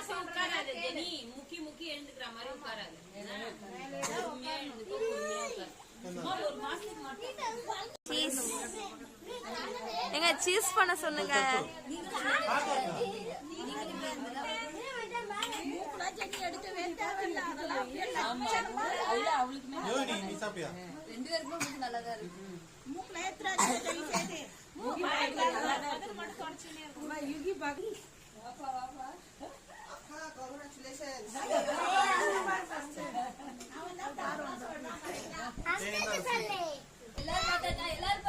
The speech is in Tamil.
உட்காராது ஜெனி, முக்கி முக்கி எழுந்துக்கிற மாதிரி உட்காராது. ஒரு மாசத்துக்கு மட்டும் எங்க சீஸ் பண்ண சொன்னுங்க. எல்லாரும்